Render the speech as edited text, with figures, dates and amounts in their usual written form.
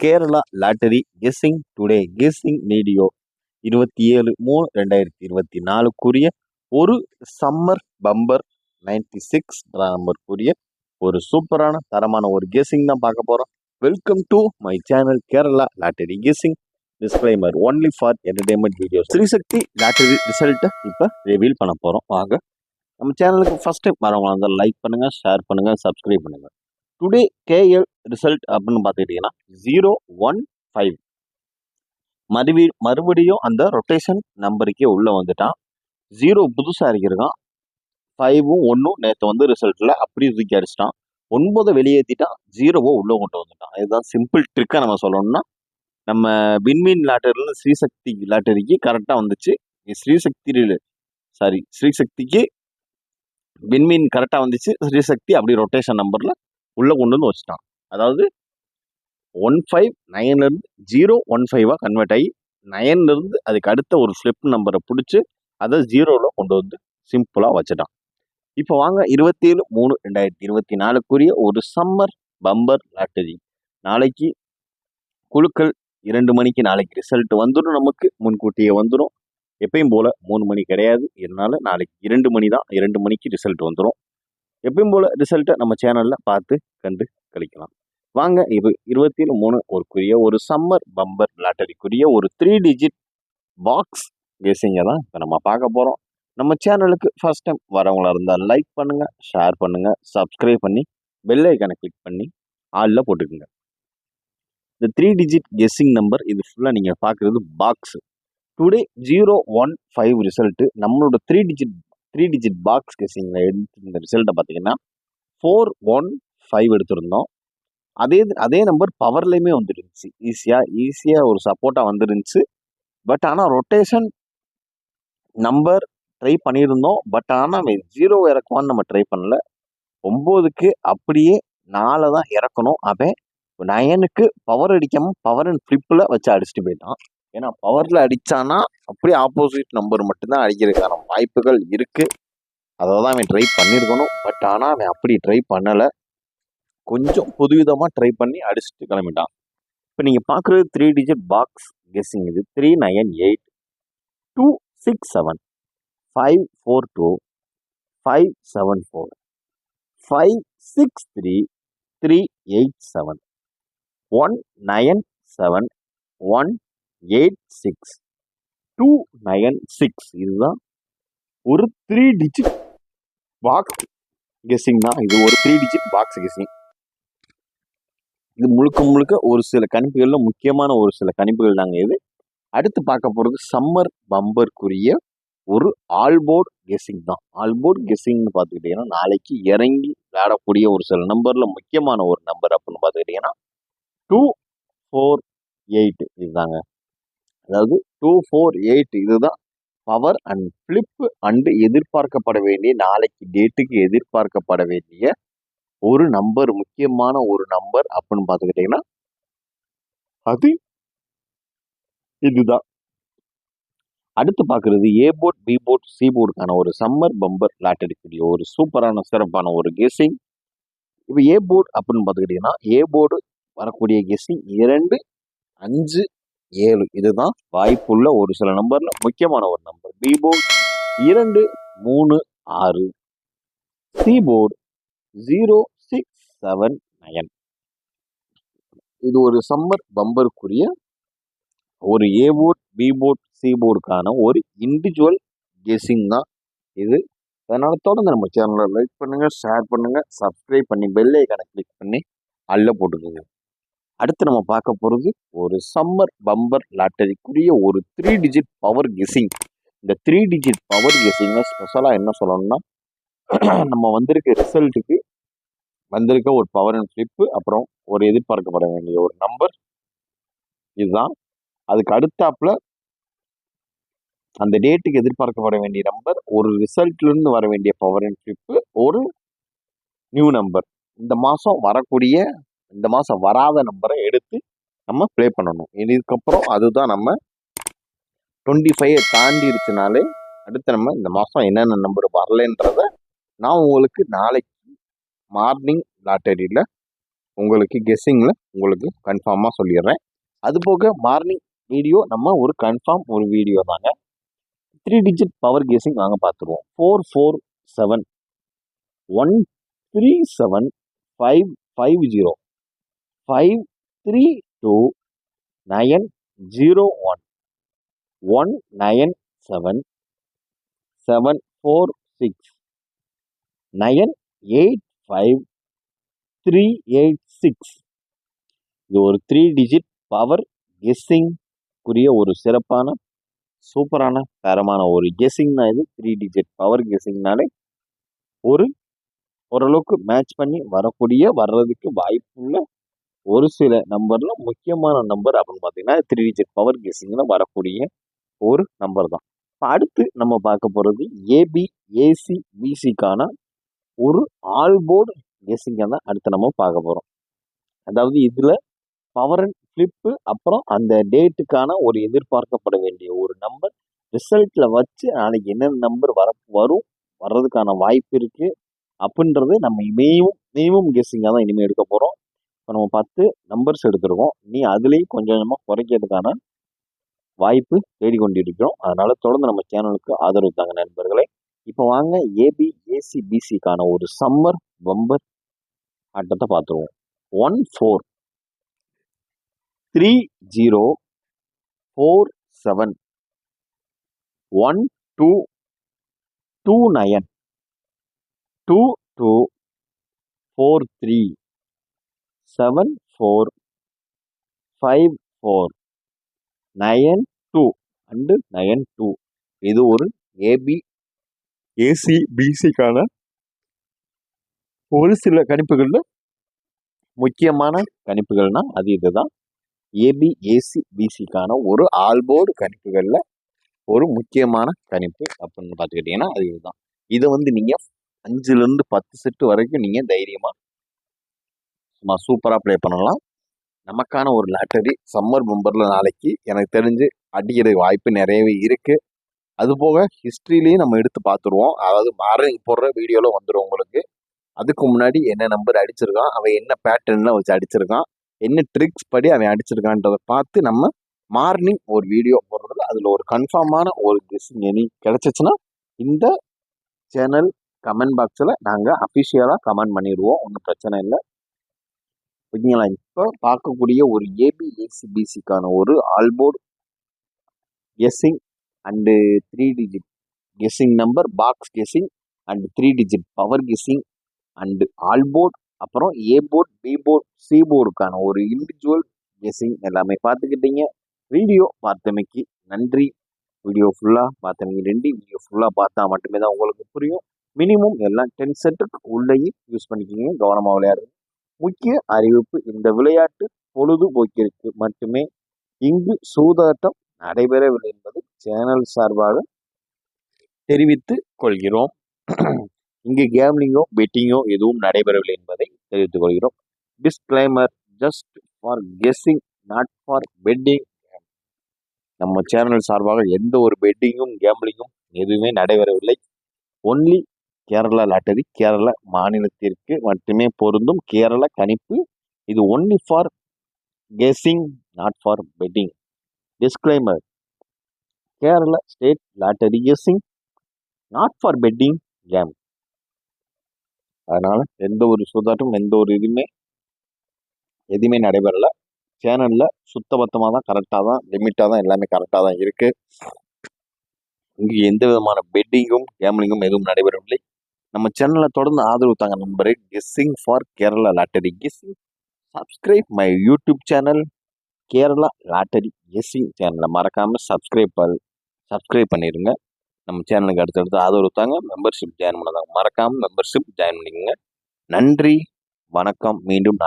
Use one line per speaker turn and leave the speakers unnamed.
Kerala lottery guessing today guessing video 27/3/2024 ஒரு summer bumper 96 நம்பருக்குரிய ஒரு சூப்பரான தரமான ஒரு கெஸ்ஸிங் தான் பார்க்க போகிறோம். Welcome to my channel Kerala lottery guessing. Disclaimer only for entertainment videos. Srisakthi lottery ரிசல்ட்டை இப்போ ரிவீல் பண்ண போகிறோம். வாங்க நம்ம சேனலுக்கு ஃபர்ஸ்ட் டைம் வரவங்க இருந்தால் லைக் பண்ணுங்கள், ஷேர் பண்ணுங்கள், சப்ஸ்கிரைப் பண்ணுங்கள். டுடே கேஎல் ரிசல்ட் அப்படின்னு பார்த்துக்கிட்டிங்கன்னா 015 மறுபடியும் அந்த ரொட்டேஷன் நம்பருக்கே உள்ளே வந்துட்டான். 0 புதுசாக இருக்கிறான். 5ம் 1ம் நேற்று வந்து ரிசல்ட்டில் அப்படியே தூக்கி அடிச்சிட்டான். 9 வெளியேற்றிட்டான், 0 உள்ளே கொண்டு வந்துட்டான். இதுதான் சிம்பிள் ட்ரிக்காக நம்ம சொல்லணும்னா, நம்ம வின்வின் லாட்டரியில் ஸ்ரீசக்தி லாட்டரிக்கு கரெக்டாக வந்துச்சு. ஸ்ரீசக்திக்கு வின்வின் கரெக்டாக வந்துச்சு. ஸ்ரீசக்தி அப்படி ரொட்டேஷன் நம்பரில் உள்ளே கொண்டு வந்து வச்சுட்டான். அதாவது 15 015 கன்வெர்ட் ஆகி 9 அதுக்கு அடுத்த ஒரு ஸ்லிப் நம்பரை பிடிச்சி அதை 0ல் கொண்டு வந்து சிம்பிளாக வச்சுட்டான். இப்போ வாங்க 27/3/2024 ஒரு சம்மர் பம்பர் லாட்டரி. நாளைக்கு குழுக்கள் 2 மணிக்கு நாளைக்கு ரிசல்ட் வந்துடும். நமக்கு முன்கூட்டியே வந்துடும். எப்பயும் போல் 3 மணி கிடையாது. இதனால நாளைக்கு 2 மணி தான். 2 மணிக்கு ரிசல்ட் வந்துடும். எப்பயும் போல் ரிசல்ட்டை நம்ம சேனலில் பார்த்து கண்டு கழிக்கலாம். வாங்க இது 27/3 ஒரு சம்மர் பம்பர் லாட்டரிக்குரிய ஒரு 3 டிஜிட் பாக்ஸ் கெஸ்ஸிங்கை தான் இப்போ நம்ம பார்க்க போகிறோம். நம்ம சேனலுக்கு ஃபர்ஸ்ட் டைம் வரவங்களா இருந்தால் லைக் பண்ணுங்கள், ஷேர் பண்ணுங்கள், சப்ஸ்கிரைப் பண்ணி பெல் ஐக்கானை கிளிக் பண்ணி ஆளில் போட்டுக்குங்க. இந்த 3 டிஜிட் கெஸ்ஸிங் நம்பர் இது ஃபுல்லாக நீங்கள் பார்க்குறது பாக்ஸு. டுடே 015 ரிசல்ட்டு நம்மளோட 3 டிஜிட் பாக்ஸ் கெஸ்ஸிங்கில் எடுத்துருந்த ரிசல்ட்டை பார்த்தீங்கன்னா 415 எடுத்திருந்தோம். அதே நம்பர் பவர்லேயுமே வந்துருந்துச்சு. ஈஸியாக ஒரு சப்போர்ட்டாக வந்துருந்துச்சு. பட் ஆனால் ரொட்டேஷன் நம்பர் ட்ரை பண்ணியிருந்தோம். பட் ஆனால் 0 இறக்குவான்னு நம்ம ட்ரை பண்ணல. 9க்கு அப்படியே 4 தான் இறக்கணும். அவன் 9க்கு பவர் அடிக்காமல் பவர் அண்ட் ஃப்ளிப்பில் வச்சு அடிச்சுட்டு போயிட்டான். ஏன்னா பவரில் அடித்தானா அப்படியே ஆப்போசிட் நம்பர் மட்டும்தான் அடிக்கிறதுக்கான வாய்ப்புகள் இருக்குது. அதை தான் அவன் ட்ரை பண்ணியிருக்கணும். பட் ஆனால் அவன் அப்படி ட்ரை பண்ணலை. கொஞ்சம் புதுவிதமாக ட்ரை பண்ணி அடிச்சுட்டு கிளம்பிட்டான். இப்போ நீங்கள் பார்க்குறது 3 டிஜிட் பாக்ஸ் கெஸ்ஸிங். இது 398 267 542 574 563 387 197 186 296. இதுதான் ஒரு 3 டிஜிட் பாக்ஸ் கெஸ்ஸிங் தான். இது ஒரு 3 டிஜிட் பாக்ஸ் கெஸ்ஸிங். இது முழுக்க ஒரு சில கணிப்புகளில் முக்கியமான ஒரு சில கணிப்புகள் தாங்க இது. அடுத்து பார்க்க போகிறது சம்மர் பம்பருக்குரிய ஒரு ஆல்போர்ட் கெஸ்ஸிங் தான். ஆல்போர்ட் கெஸ்ஸிங்னு பார்த்துக்கிட்டிங்கன்னா நாளைக்கு இறங்கி விளையாடக்கூடிய ஒரு சில நம்பரில் முக்கியமான ஒரு நம்பர் அப்படின்னு பார்த்துக்கிட்டிங்கன்னா 248 இதுதாங்க. அதாவது 248 இதுதான் பவர் அண்ட் ஃப்ளிப் அண்டு எதிர்பார்க்கப்பட வேண்டிய நாளைக்கு டேட்டுக்கு எதிர்பார்க்கப்பட வேண்டிய ஒரு நம்பர், முக்கியமான ஒரு நம்பர் அப்படின்னு பார்த்துக்கிட்டிங்கன்னா அது இதுதான். அடுத்து பார்க்குறது ஏ போர்ட், பி போர்ட், சி போர்டுக்கான ஒரு சம்மர் பம்பர் லாட்டரிக்குரிய ஒரு சூப்பரான சிறப்பான ஒரு கெஸ்ஸிங். இப்போ ஏ போர்டு அப்படின்னு பார்த்துக்கிட்டிங்கன்னா ஏ போர்டு வரக்கூடிய கெஸ்ஸிங் 2 5 7 இதுதான் வாய்ப்புள்ள ஒரு சில நம்பரில் முக்கியமான ஒரு number. B board 2 3 6, C board 0 6 7 9. இது ஒரு சம்மர் பம்பருக்குரிய ஒரு A board, B board, C போர்டுக்கான ஒரு இண்டிவிஜுவல் கெஸ்ஸிங் தான் இது. அதனால தொடர்ந்து நம்ம சேனலை லைக் பண்ணுங்கள், ஷேர் பண்ணுங்கள், சப்ஸ்கிரைப் பண்ணி பெல் ஐக்கானை கிளிக் பண்ணி அல்ல போட்டுக்கோங்க. அடுத்து நம்ம பார்க்க போகிறது ஒரு சம்மர் பம்பர் லாட்டரிக்குரிய ஒரு 3 டிஜிட் பவர் கெஸ்ஸிங். இந்த 3 டிஜிட் பவர் கெஸ்ஸிங்கில் ஸ்பெஷலாக என்ன சொல்லணும்னா, நம்ம வந்திருக்க ரிசல்ட்டுக்கு வந்திருக்க ஒரு பவர் அண்ட் ஃப்ளிப்பு, அப்புறம் ஒரு எதிர்பார்க்கப்பட வேண்டிய ஒரு நம்பர் இதுதான். அதுக்கு அடுத்தாப்புல அந்த டேட்டுக்கு எதிர்பார்க்கப்பட வேண்டிய நம்பர், ஒரு ரிசல்ட்லேருந்து வர வேண்டிய பவர் அண்ட் ஃப்ளிப்பு, ஒரு நியூ நம்பர். இந்த மாதம் வராத நம்பரை எடுத்து நம்ம ப்ளே பண்ணணும். இதுக்கப்புறம் அதுதான் நம்ம 25 தாண்டிடுச்சுனாலே அடுத்து நம்ம இந்த மாதம் என்னென்ன நம்பர் வரலைன்றத நான் உங்களுக்கு நாளைக்கு மார்னிங் லாட்டரியில் உங்களுக்கு கெஸ்ஸிங்கில் உங்களுக்கு கன்ஃபார்மாக சொல்லிடுறேன். அது போக மார்னிங் வீடியோ நம்ம ஒரு கன்ஃபார்ம் ஒரு வீடியோ தாங்க. 3 டிஜிட் பவர் கெஸ்ஸிங் வாங்க பார்த்துருவோம். 447 137 550 532 901 197 746 985 386. இது ஒரு 3 டிஜிட் பவர் கெஸ்ஸிங்குரிய ஒரு சிறப்பான சூப்பரான தரமான ஒரு கெஸ்ஸிங்னா இது. 3 டிஜிட் பவர் கெஸ்ஸிங்னாலே ஓரளவுக்கு மேட்ச் பண்ணி வர்றதுக்கு வாய்ப்புள்ள ஒரு சில நம்பர்ல முக்கியமான நம்பர் அப்படின்னு பார்த்தீங்கன்னா 3 டிஜிட் பவர் கெஸ்ஸிங்கில் வரக்கூடிய ஒரு நம்பர் தான். இப்போ அடுத்து நம்ம பார்க்க போகிறது ஏபி ஏசி பிசிக்கான ஒரு ஆல்போர்டு கெஸ்ஸிங்கை தான் அடுத்து நம்ம பார்க்க போகிறோம். அதாவது இதில் பவர் அண்ட் ஃப்ளிப்பு அப்புறம் அந்த டேட்டுக்கான ஒரு எதிர்பார்க்கப்பட வேண்டிய ஒரு நம்பர் ரிசல்ட்டில் வச்சு நாளைக்கு என்னென்ன நம்பர் வர்றதுக்கான வாய்ப்பு இருக்குது அப்படின்றது நம்ம மினிமம் கெஸ்ஸிங்காக தான் இனிமேல் எடுக்க போகிறோம். இப்போ நம்ம 10 நம்பர்ஸ் எடுத்துருக்கோம். அதுலேயும் கொஞ்சம் கொஞ்சமாக குறைக்கிறதுக்கான வாய்ப்பு தேடிக்கொண்டிருக்கிறோம். அதனால் தொடர்ந்து நம்ம சேனலுக்கு ஆதரவு தாங்க நண்பர்களே. இப்போ வாங்க ஏபி ஏசி பிசிக்கான ஒரு சம்மர் பம்பர் ஆட்டத்தை பார்த்துருவோம். 143047 1229 2243 7454 92 and 92. இது ஒரு ஏபி ஏசி பிசிக்கான ஒரு சில கணிப்புகள்ல முக்கியமான கணிப்புகள்னா அது இதுதான். ஏபி ஏசி பிசிக்கான ஒரு ஆல்போர்டு கணிப்புகள்ல ஒரு முக்கியமான கணிப்பு அப்படின்னு பார்த்துக்கிட்டீங்கன்னா அது இதுதான். இதை நீங்க 5லேருந்து 10 செட்டு வரைக்கும் நீங்க தைரியமா சும்மா சூப்பரா ப்ளே பண்ணலாம். நமக்கான ஒரு லாட்டரி சம்மர் பம்பர்ல நாளைக்கு எனக்கு தெரிஞ்சு அடிக்கிற வாய்ப்பு நிறையவே இருக்கு. அது போக ஹிஸ்ட்ரியிலையும் நம்ம எடுத்து பார்த்துருவோம். அதாவது மார்னிங் போடுற வீடியோல வந்துடும் உங்களுக்கு. அதுக்கு முன்னாடி என்ன நம்பர் அடிச்சிருக்கான், அவன் என்ன பேட்டர்ன்ல வச்சு அடிச்சிருக்கான், என்ன ட்ரிக்ஸ் படி அவன் அடிச்சிருக்கான்றதை பார்த்து நம்ம மார்னிங் ஒரு வீடியோ போடுறதுல அதில் ஒரு கன்ஃபார்மான ஒரு கெஸ்ஸிங் எனி கிடைச்சிச்சுன்னா இந்த சேனல் கமெண்ட் பாக்ஸில் நாங்கள் அஃபிஷியலாக கமெண்ட் பண்ணிடுவோம். ஒன்றும் பிரச்சனை இல்லை. ஓகேங்களா? இப்போ பார்க்கக்கூடிய ஒரு ஏபி ஏசிபிசிக்கான ஒரு ஆல்போர்டு guessing and 3 digit guessing number box guessing and 3 digit power guessing and Allport அப்புறம் ஏ போர்ட் பி போர்ட் சி போர்டுக்கான ஒரு இண்டிவிஜுவல் கெஸ்ஸிங் எல்லாமே பார்த்துக்கிட்டீங்க. வீடியோ பார்த்தமைக்கு நன்றி. வீடியோ ஃபுல்லாக பார்த்தமைக்கு நன்றி. வீடியோ ஃபுல்லாக பார்த்தா மட்டுமே தான் உங்களுக்கு புரியும். மினிமம் எல்லாம் 10 செட்டுக்கு உள்ளேயும் யூஸ் பண்ணிக்கிங்க. கவனமாக விளையாடுங்க. முக்கிய அறிவிப்பு, இந்த விளையாட்டு பொழுதுபோக்கிற்கு மட்டுமே. இங்கு சூதாட்டம் நடைபெறவில்லை என்பது சேனல் சார்பாக தெரிவித்துக் கொள்கிறோம். இங்கு கேம்லிங்கோ பெட்டிங்கோ எதுவும் நடைபெறவில்லை என்பதை தெரிவித்துக் கொள்கிறோம். Disclaimer, just for guessing, not for betting. நம்ம சேனல் சார்பாக எந்த ஒரு பெட்டிங்கும் கேம்லிங்கும் எதுவுமே நடைபெறவில்லை. ஒன்லி கேரளா லாட்டரி, கேரள மாநிலத்திற்கு மட்டுமே பொருந்தும் கேரள கணிப்பு. இது only for guessing, not for betting. Disclaimer, Kerala state lottery guessing, not for betting game. அதனால எந்த ஒரு சூதாட்டம் எந்த ஒரு எதுவுமே நடைபெறல. சேனல்ல சுத்தபத்தமாக தான், கரெக்டாக தான், லிமிட்டாக தான், எல்லாமே கரெக்டாக தான் இருக்கு. இங்கு எந்த விதமான பெட்டிங்கும் கேம்லிங்கும் எதுவும் நடைபெறவில்லை. நம்ம சேனலை தொடர்ந்து ஆதரவு தாங்க நண்பரே. Guessing for Kerala lottery guessing. Subscribe my YouTube channel Kerala lottery guessing சேனலை மறக்காமல் சப்ஸ்கிரைப் பண்ணிடுங்க. நம்ம சேனலுக்கு அடுத்தடுத்து ஆதரவு தாங்க. மெம்பர்ஷிப் ஜாயின் பண்ணதாங்க மறக்காமல் மெம்பர்ஷிப் ஜாயின் பண்ணிக்கோங்க. நன்றி, வணக்கம். மீண்டும்